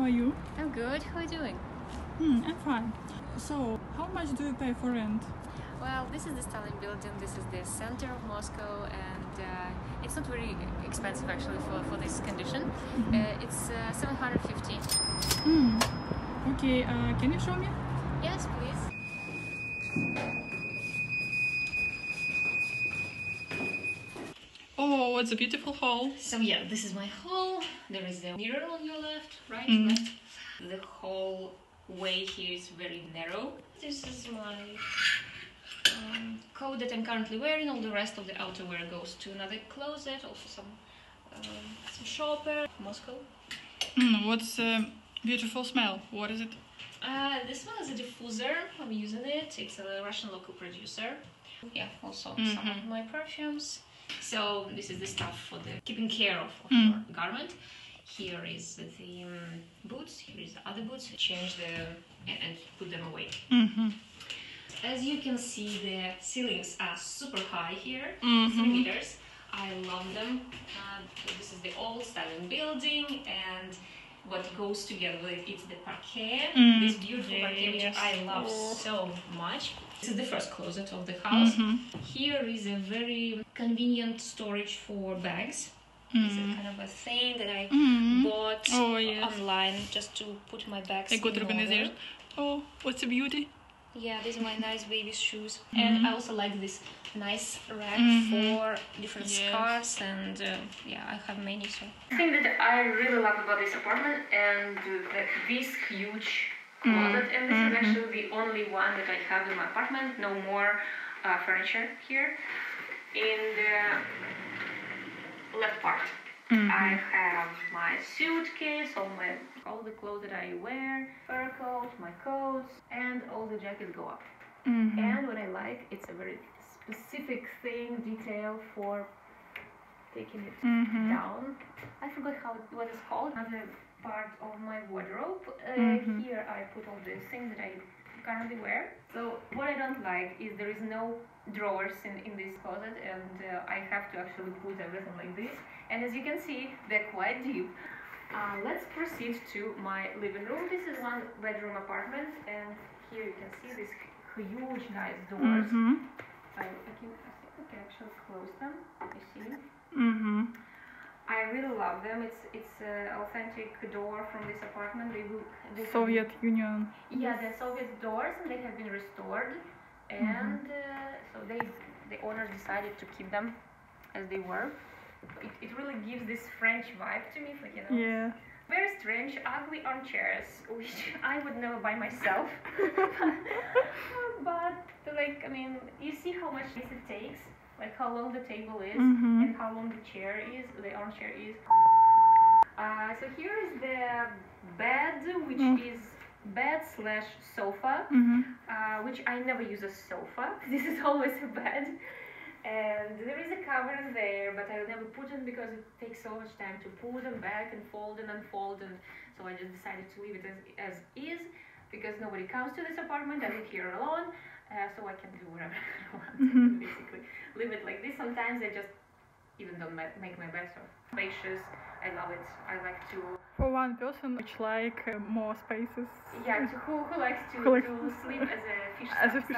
are you? I'm good. How are you doing? I'm fine. So, how much do you pay for rent? Well, this is the Stalin building. This is the center of Moscow, and it's not very expensive actually for this condition. It's 750. Okay, can you show me? Yes, please. Oh, what's a beautiful hall. So yeah, this is my hall. There is the mirror on your left, right, left. The hallway here is very narrow. This is my coat that I'm currently wearing. All the rest of the outerwear goes to another closet. Also some shopper. Moscow. What's a beautiful smell? What is it? This one is a diffuser. I'm using it. It's a Russian local producer. Yeah, also some of my perfumes. So this is the stuff for the keeping care of your garment. Here is the boots. Here is the other boots. Change them and put them away. As you can see, the ceilings are super high here, 3 meters. I love them. This is the old Stalin building, and what goes together with it is the parquet. This beautiful parquet, which I love so much. This is the first closet of the house. Here is a very convenient storage for bags. It's a kind of a thing that I bought online just to put my bags in order. Oh, what's a beauty. Yeah, these are my nice baby shoes. And I also like this nice rack for different scarves, and yeah, I have many. So the thing that I really love about this apartment and this huge closet, and this is actually the only one that I have in my apartment. No more furniture here. In the left part, I have my suitcase, all the clothes that I wear, fur coat, my coats, and all the jackets go up. And what I like, it's a very specific detail for taking it down. I forgot what it's called. Another part of my wardrobe. Here I put all the things that I currently wear. So what I don't like is there is no drawers in this closet, and I have to actually put everything like this. And as you can see, they're quite deep. Let's proceed to my living room. This is one bedroom apartment, and here you can see these huge nice doors. I think I can actually close them. You see? I really love them. It's an authentic door from this apartment. They Soviet Union. Yeah, the Soviet doors, and they have been restored. And so the owners decided to keep them as they were. It really gives this French vibe to me, like, you know. Yeah. Very strange, ugly armchairs, which I would never buy myself. But like, I mean, you see how much space it takes, like how long the table is and how long the armchair is. So here is the bed, which is bed/sofa, which I never use as sofa. This is always a bed. And there is a cover there, but I will never put it because it takes so much time to pull them back and fold and unfold, and so I just decided to leave it as is, because nobody comes to this apartment. I live here alone, so I can do whatever I want. Basically, leave it like this. Sometimes I just even don't make my bed so spacious. I love it. I like to. For one person, which like more spaces. Yeah, who likes to sleep as a fish. As a fish,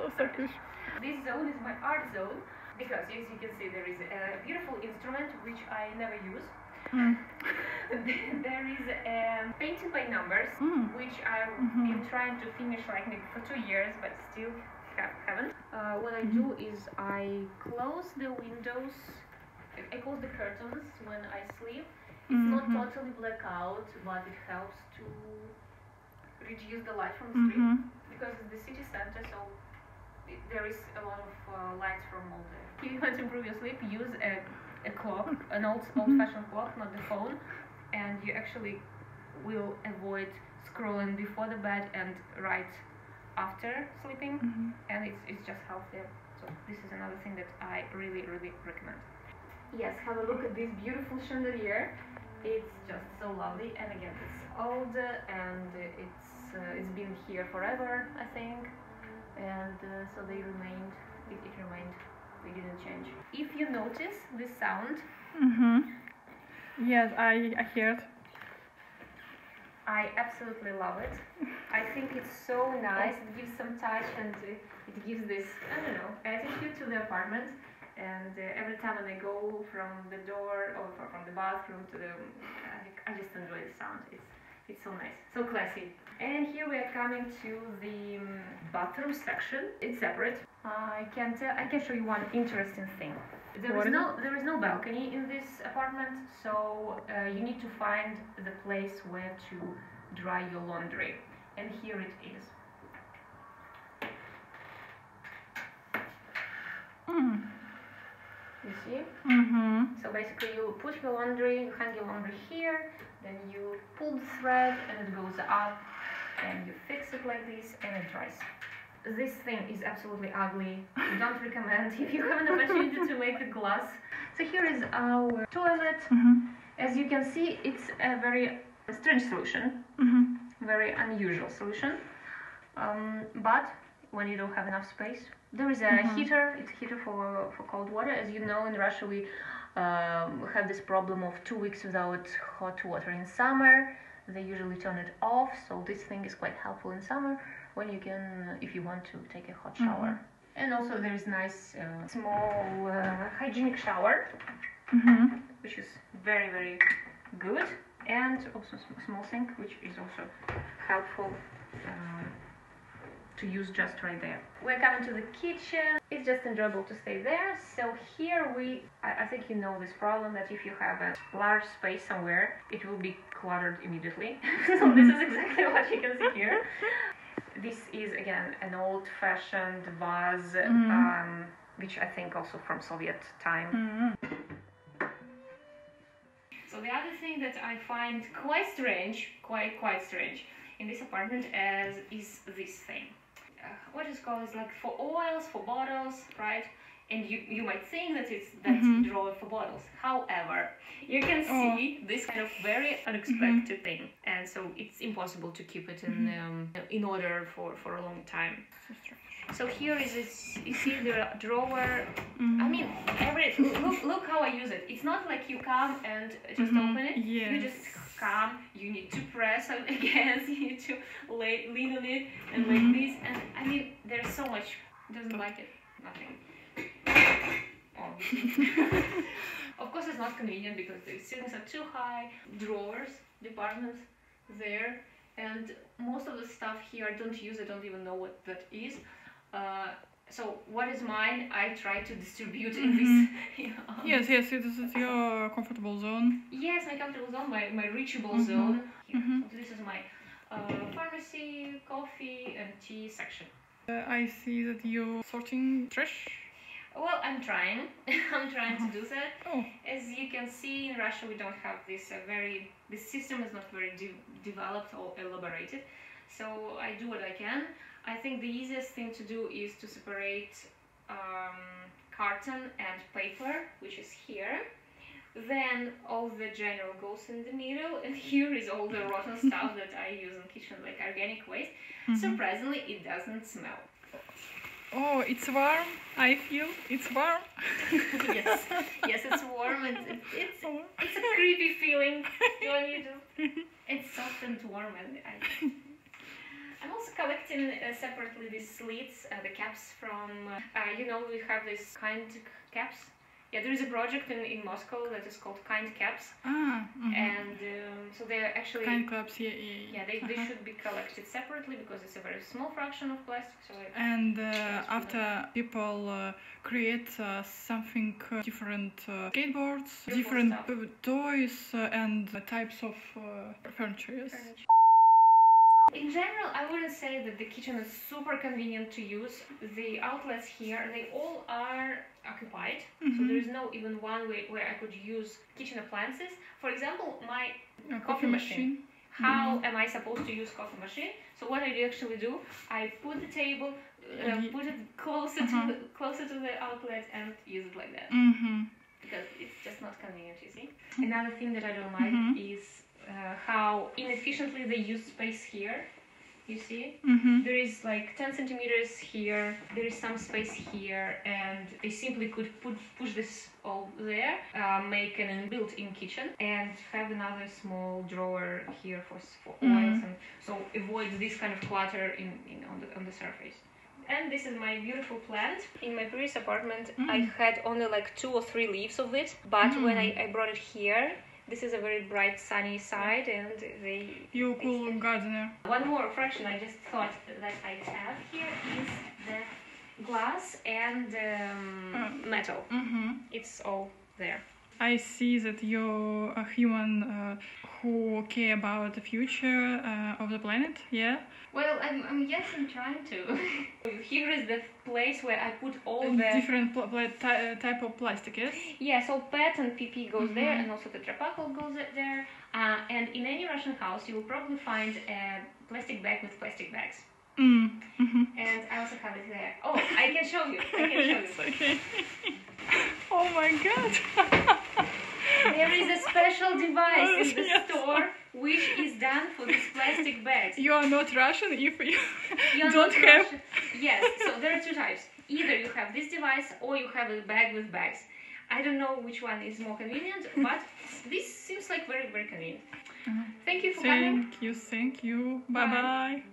starfish. This zone is my art zone, because as you can see, there is a beautiful instrument which I never use. There is a painting by numbers, which I've been trying to finish like maybe for 2 years, but still haven't. What I do is I close the windows, I close the curtains when I sleep. It's not totally blackout, but it helps to reduce the light from the street, because it's the city center, so there is a lot of lights from all the... If you want to improve your sleep, use a clock, an old-fashioned clock, not the phone, and you actually will avoid scrolling before the bed and right after sleeping, and it's just healthier. So this is another thing that I really recommend. Yes, have a look at this beautiful chandelier. It's just so lovely, and again, it's old, and it's been here forever, I think. And so it remained, they didn't change. If you notice this sound, Yes, I heard. I absolutely love it. I think it's so nice. It gives some touch and it gives this, I don't know, attitude to the apartment. And every time when I go from the door or from the bathroom to the, I just enjoy the sound. It's so nice, so classy. And here we are coming to the bathroom section. It's separate. I can show you one interesting thing. There is no balcony in this apartment, so you need to find the place where to dry your laundry. And here it is. You see? So basically you put your laundry, you hang your laundry here, then you pull the thread and it goes up, and you fix it like this and it dries. This thing is absolutely ugly. I don't recommend if you have an opportunity to make a glass. So here is our toilet. As you can see, it's a very strange solution, very unusual solution. But when you don't have enough space, there is a heater. It's a heater for cold water. As you know, in Russia we have this problem of 2 weeks without hot water in summer. They usually turn it off, so this thing is quite helpful in summer when you can, if you want to take a hot shower. And also there is nice small hygienic shower, which is very, very good, and also small sink, which is also helpful to use just right there. We're coming to the kitchen. It's just enjoyable to stay there. So here I think you know this problem, that if you have a large space somewhere, it will be cluttered immediately. So this is exactly what you can see here. This is again an old-fashioned vase, which I think also from Soviet time. So the other thing that I find quite strange, quite strange, in this apartment is this thing. What is called is like for oils, for bottles, right? And you might think that it's that drawer for bottles. However, you can see this kind of very unexpected thing, and so it's impossible to keep it in order for a long time. So here is this, you see the drawer. I mean, look how I use it. It's not like you come and just open it. Yes. You just come. You need to press on against. You need to lean on it and like this. And I mean, there's so much. Doesn't like it. Nothing. Of course, it's not convenient because the ceilings are too high. Drawers, departments there, and most of the stuff here I don't use. I don't even know what that is. So what is mine, I try to distribute in this. Yes, this is your comfortable zone. Yes, my comfortable zone, my reachable zone. Here. So this is my pharmacy, coffee and tea section. I see that you're sorting trash. Well, I'm trying. I'm trying to do that. Oh. As you can see, in Russia we don't have this this system is not very developed or elaborated. So I do what I can. I think the easiest thing to do is to separate carton and paper, which is here. Then all the general goes in the middle, and here is all the rotten stuff that I use in kitchen, like organic waste. Surprisingly, it doesn't smell. Oh, it's warm. I feel it's warm. Yes, it's warm, and it's a creepy feeling when you do. It's soft and warm, and I'm also collecting separately these sleeves, the caps from, you know, we have these kind caps. Yeah, there is a project in Moscow that is called Kind Caps. And so they're actually... Kind caps, yeah. Yeah, they should be collected separately because it's a very small fraction of plastic. So and after people create something different skateboards, different toys and types of furniture. In general, I wouldn't say that the kitchen is super convenient to use. The outlets here, they all are occupied, so there is no even one way where I could use kitchen appliances. For example, my coffee machine. How am I supposed to use coffee machine? So what I actually do, I put the table, put it closer to the outlet and use it like that. Because it's just not convenient, you see. Another thing that I don't like is how inefficiently they use space here. You see? Mm-hmm. There is like 10 centimeters here, there is some space here, and they simply could push this all there, make an built-in kitchen, and have another small drawer here for oils, and so avoid this kind of clutter on the surface. And this is my beautiful plant. In my previous apartment, I had only like 2 or 3 leaves of it, but when I brought it here, this is a very bright sunny side, and You're a cool gardener. One more fraction I just thought that I have here is the glass and metal. It's all there. I see that you're a human who care about the future of the planet, yeah? Well, I'm trying to. Here is the place where I put all the different type of plastic, yes? Yeah, so PET and PP goes there, and also the Tetrapacol goes there. And in any Russian house, you will probably find a plastic bag with plastic bags. And I also have it there. Oh, I can show you. Yes, okay. Oh my god! There is a special device in the store which is done for these plastic bags. You are not Russian if you You're don't have... Russian. Yes, so there are 2 types. Either you have this device or you have a bag with bags. I don't know which one is more convenient, but this seems like very, very convenient. Thank you for coming. Thank you. Bye-bye.